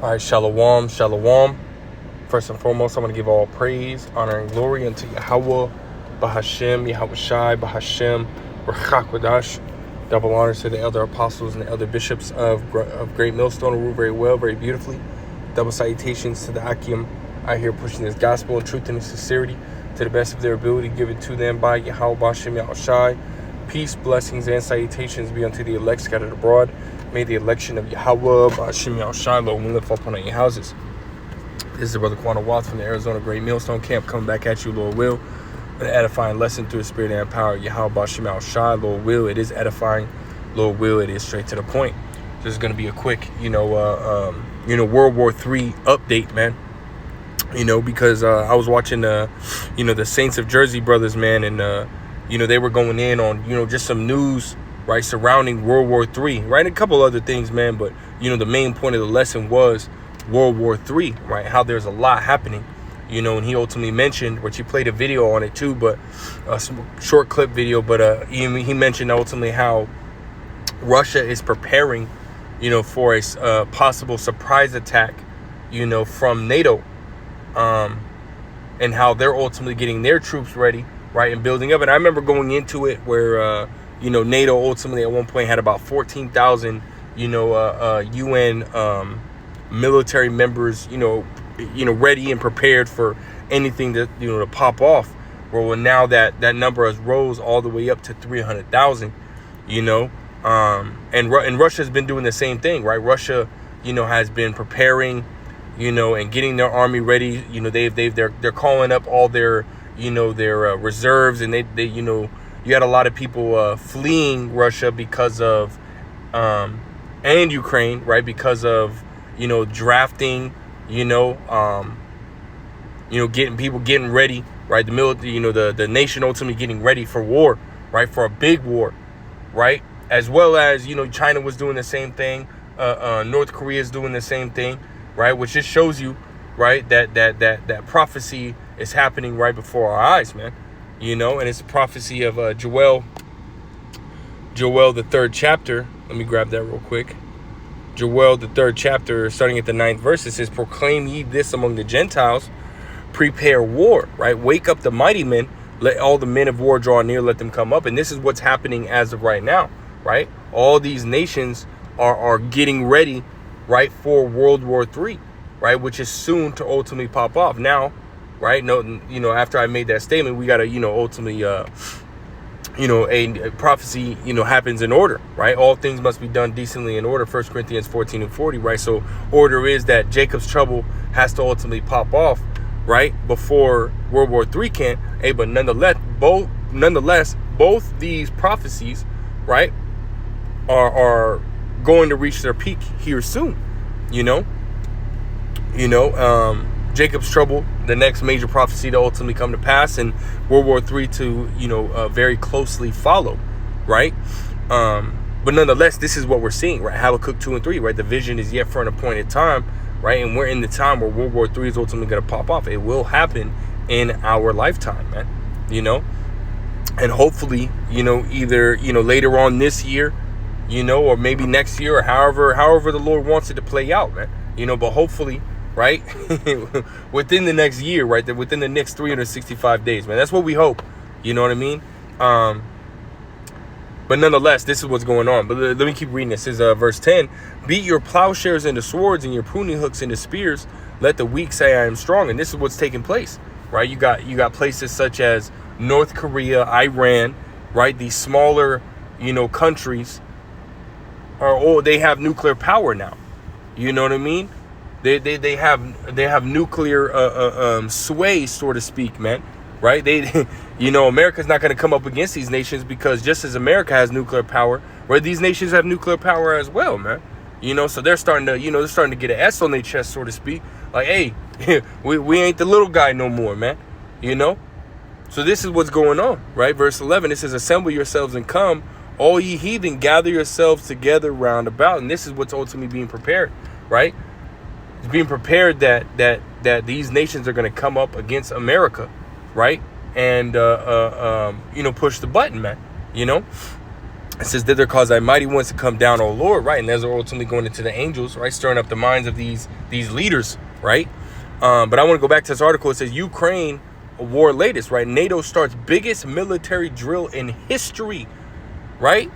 All right, shalom, shalom. First and foremost, I want to give all praise, honor, and glory unto Yahweh, Bahashem, Yahweh Shai, Bahashem, Rachakwadash. Double honors to the elder apostles and the elder bishops of Great Millstone, who rule very well, very beautifully. Double salutations to the Akim out here pushing this gospel and truth and sincerity to the best of their ability, given to them by Yahweh, Bahashem, Yahweh Shai. Peace, blessings, and salutations be unto the elect scattered abroad. May the election of Yahweh, Bahashem, Yahweh Shai, Lord, lift upon your houses. This is Brother Quanah Watts from the Arizona Great Millstone Camp, coming back at you, Lord will, with an edifying lesson through the spirit and power of Yahweh, Bahashem, Yahweh Shai, Lord will. It is edifying, Lord will. It is straight to the point. This is going to be a quick, World War III update, man. Because I was watching, the Saints of Jersey brothers, man, and they were going in on, just some news, right, surrounding World War III, right, and a couple other things, man, but, the main point of the lesson was World War III, right, how there's a lot happening, and he ultimately mentioned, which he played a video on it too, but a short clip video, but he mentioned ultimately how Russia is preparing, for a possible surprise attack, from NATO, and how they're ultimately getting their troops ready, right, and building up. And I remember going into it where, NATO ultimately at one point had about 14,000, UN military members, ready and prepared for anything that, to pop off. Well, now that number has rose all the way up to 300,000, and Russia's been doing the same thing, right? Russia, has been preparing, and getting their army ready. They're calling up all their, their reserves, and they you had a lot of people fleeing Russia because of, and Ukraine, right? Because of, drafting, getting ready, right? The military, the nation ultimately getting ready for war, right? For a big war, right? As well as, China was doing the same thing. North Korea is doing the same thing, right? Which just shows you, right, that prophecy is happening right before our eyes, man. And it's a prophecy of Joel, the 3rd chapter. Let me grab that real quick. Joel, the 3rd chapter, starting at the 9th verse, it says, "Proclaim ye this among the Gentiles, prepare war," right? "Wake up the mighty men, let all the men of war draw near, let them come up." And this is what's happening as of right now, right? All these nations are getting ready, right, for World War III, right, which is soon to ultimately pop off. Now, right, after I made that statement, we got to, ultimately, a prophecy, happens in order, right? All things must be done decently in order. 1 Corinthians 14:40, right? So order is that Jacob's trouble has to ultimately pop off, right, before World War III can. But nonetheless, both these prophecies, right, are going to reach their peak here soon. Jacob's trouble, the next major prophecy to ultimately come to pass, and World War III to, very closely follow, right? But nonetheless, this is what we're seeing, right? Habakkuk 2 and 3, right? The vision is yet for an appointed time, right? And we're in the time where World War III is ultimately going to pop off. It will happen in our lifetime, man, and hopefully, either, later on this year, or maybe next year, or however the Lord wants it to play out, man, but hopefully, right, within the next year, right, within the next 365 days, man. That's what we hope. You know what I mean? But nonetheless, this is what's going on. But let me keep reading. This is verse 10. "Beat your plowshares into swords and your pruning hooks into spears. Let the weak say I am strong." And this is what's taking place, right? You got places such as North Korea, Iran, right? These smaller, countries they have nuclear power now. You know what I mean? They have nuclear sway, so to speak, man. Right? America's not going to come up against these nations, because just as America has nuclear power, right, these nations have nuclear power as well, man. So they're starting to get an S on their chest, so to speak. Like, hey, we ain't the little guy no more, man. So this is what's going on, right? Verse 11, it says, "Assemble yourselves and come, all ye heathen, gather yourselves together round about." And this is what's ultimately being prepared, right? It's being prepared that these nations are going to come up against America, right? And push the button, man. It says, thither cause thy mighty ones to come down, O Lord, right? And those are ultimately going into the angels, right? Stirring up the minds of these leaders, right? But I want to go back to this article. It says, Ukraine war latest, right? NATO starts biggest military drill in history, right?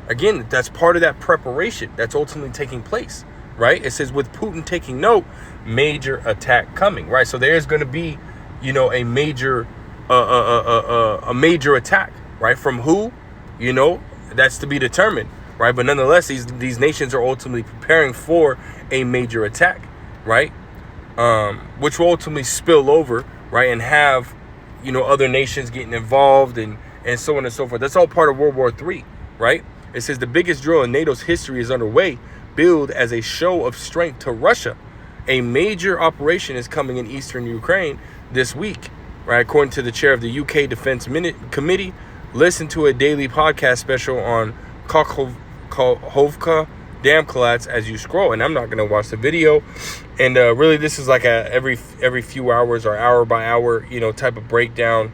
Again, that's part of that preparation that's ultimately taking place, right? It says, with Putin taking note, major attack coming, right? So there's going to be, you know, a major attack, right? From who, you know, that's to be determined, right? But nonetheless, these nations are ultimately preparing for a major attack, right? Which will ultimately spill over, right? And have, you know, other nations getting involved and so on and so forth. That's all part of World War III, right? It says the biggest drill in NATO's history is underway, billed as a show of strength to Russia. A major operation is coming in eastern Ukraine this week, right? According to the chair of the UK Defense Committee, listen to a daily podcast special on Kakhovka Dam collapse as you scroll. And I'm not going to watch the video. And really, this is like a every few hours or hour by hour, you know, type of breakdown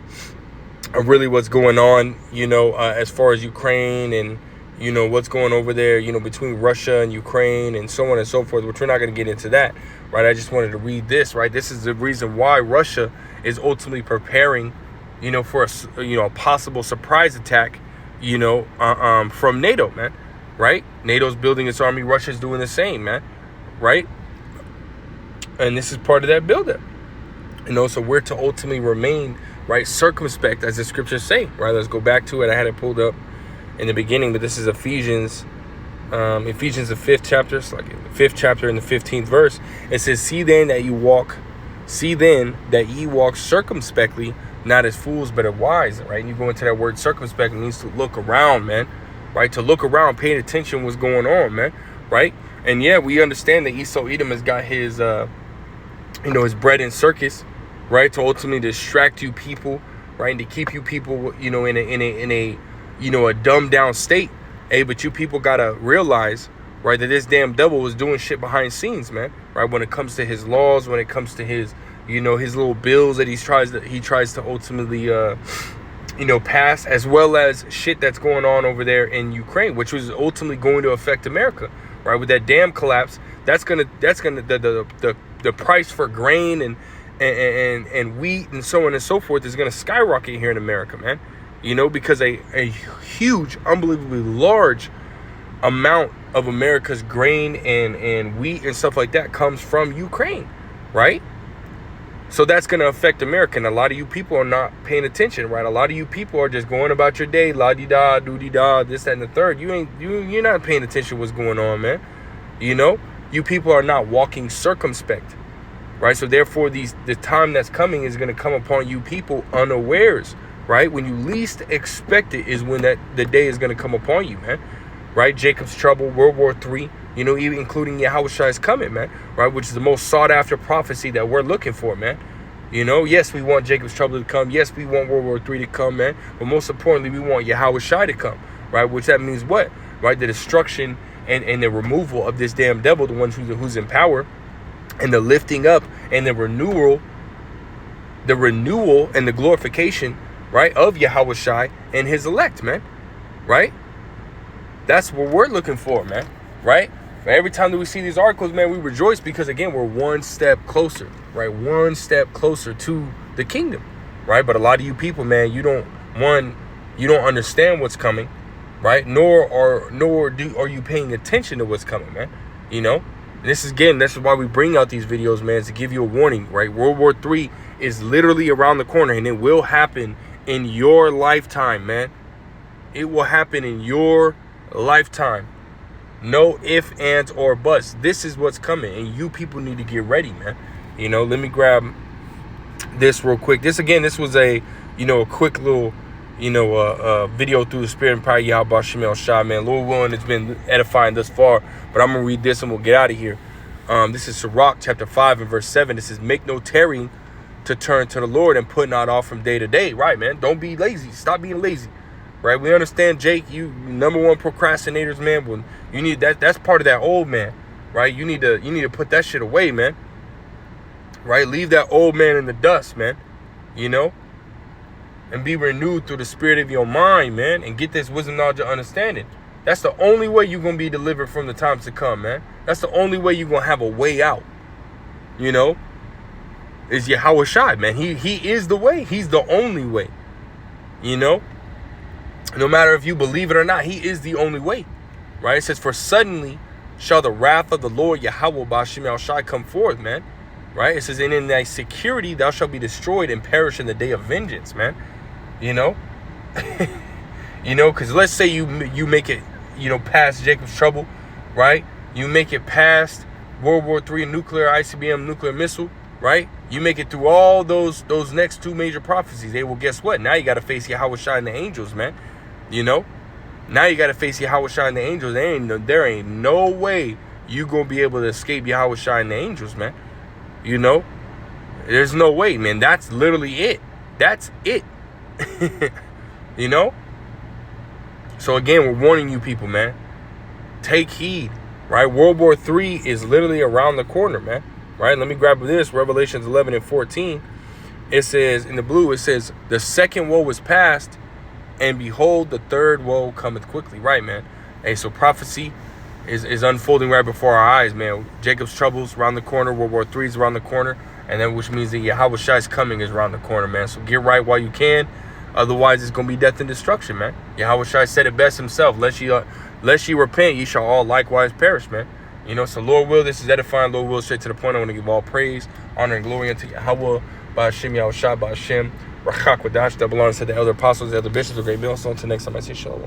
of really what's going on, you know, as far as Ukraine and, you know, what's going over there, you know, between Russia and Ukraine and so on and so forth, which we're not going to get into that, right? I just wanted to read this, right? This is the reason why Russia is ultimately preparing, you know, for a possible surprise attack, you know, from NATO, man, right? NATO's building its army. Russia's doing the same, man, right? And this is part of that buildup, you know, so we're to ultimately remain, right, circumspect, as the scriptures say, right? Let's go back to it. I had it pulled up in the beginning, but this is Ephesians, the 5th chapter. It's like the 5th chapter in the 15th verse. It says, see then that ye walk circumspectly, not as fools, but as wise, right? And you go into that word circumspect, it means to look around, man, right? To look around, paying attention what's going on, man, right? And yeah, we understand that Esau Edom has got his, his bread and circus, right? To ultimately distract you people, right? And to keep you people, you know, in a a dumbed down state. Hey, but you people gotta realize, right, that this damn devil was doing shit behind scenes, man, right? When it comes to his laws, when it comes to his, you know, his little bills that he tries to ultimately, pass, as well as shit that's going on over there in Ukraine, which was ultimately going to affect America, right? With that dam collapse, that's gonna the price for grain and wheat and so on and so forth is gonna skyrocket here in America, man. You know, because a huge, unbelievably large amount of America's grain and wheat and stuff like that comes from Ukraine, right? So that's going to affect America. And a lot of you people are not paying attention, right? A lot of you people are just going about your day, la-di-da, doo-di-da, this, that, and the third. You're not paying attention to what's going on, man. You know, you people are not walking circumspect, right? So therefore, the time that's coming is going to come upon you people unawares, right? When you least expect it is when the day is going to come upon you, man. Right? Jacob's trouble, World War III, you know, even including Yahushua is coming, man. Right? Which is the most sought after prophecy that we're looking for, man. You know, yes, we want Jacob's trouble to come. Yes, we want World War III to come, man. But most importantly, we want Yahushua to come, right? Which that means what? Right? The destruction and the removal of this damn devil, the one who's in power, and the lifting up and the renewal and the glorification, right, of Yahushua and his elect, man, right? That's what we're looking for, man, right? Every time that we see these articles, man, we rejoice because, again, we're one step closer, right? One step closer to the kingdom, right? But a lot of you people, man, you don't understand what's coming, right? Nor are you paying attention to what's coming, man, you know? And this is why we bring out these videos, man, is to give you a warning, right? World War III is literally around the corner, and it will happen in your lifetime, man. It will happen in your lifetime. No ifs, ands, or buts. This is what's coming, and you people need to get ready, man. You know, let me grab this real quick. This was a quick little, video through the Spirit and power of Yahweh Shemel Shah, man. Lord willing, it's been edifying thus far, but I'm gonna read this and we'll get out of here. This is Sirach chapter 5 and verse 7. It says, make no tarrying to turn to the Lord and put not off from day to day. Right, man. Don't be lazy. Stop being lazy. Right? We understand, Jake, you number one procrastinators, man. When you need that's part of that old man. Right? You need to put that shit away, man. Right? Leave that old man in the dust, man. You know? and be renewed through the spirit of your mind, man, and get this wisdom, knowledge, and understanding. That's the only way you're going to be delivered from the times to come, man. That's the only way you're going to have a way out, you know, is Yahweh Shai, man. He is the way. He's the only way, you know. No matter if you believe it or not, he is the only way, right? It says, for suddenly shall the wrath of the Lord Yahweh B'Hashem Yahweh Shai come forth, man. Right? It says, and in thy security thou shalt be destroyed and perish in the day of vengeance, man. You know? You know, because let's say you make it, you know, past Jacob's trouble, right? You make it past World War III nuclear ICBM nuclear missile, right? You make it through all those next two major prophecies. They will, guess what? Now you got to face Yahweh Shai and the angels, man. You know? Now you got to face Yahweh Shai and the angels. There ain't no way you going to be able to escape Yahweh Shai and the angels, man. You know? There's no way, man. That's literally it. That's it. You know? So again, we're warning you people, man. Take heed, right? World War III is literally around the corner, man. Right? Let me grab this. Revelations 11 and 14. It says, in the blue, it says, the second woe is past, and behold, the third woe cometh quickly. Right, man? Hey, so prophecy is unfolding right before our eyes, man. Jacob's troubles around the corner. World War III is around the corner. And then which means that Yahweh Shai's coming is around the corner, man. So get right while you can. Otherwise, it's going to be death and destruction, man. Yahweh Shai said it best himself. Lest ye repent, ye shall all likewise perish, man. You know, so Lord will, this is edifying. Lord will, straight to the point. I want to give all praise, honor, and glory unto Yahweh, B'Hashem Yahweh Shai, B'Hashem, Rachak Wadash, double honor to the elder apostles, the elder bishops, the great bills. So until next time, I say shalom.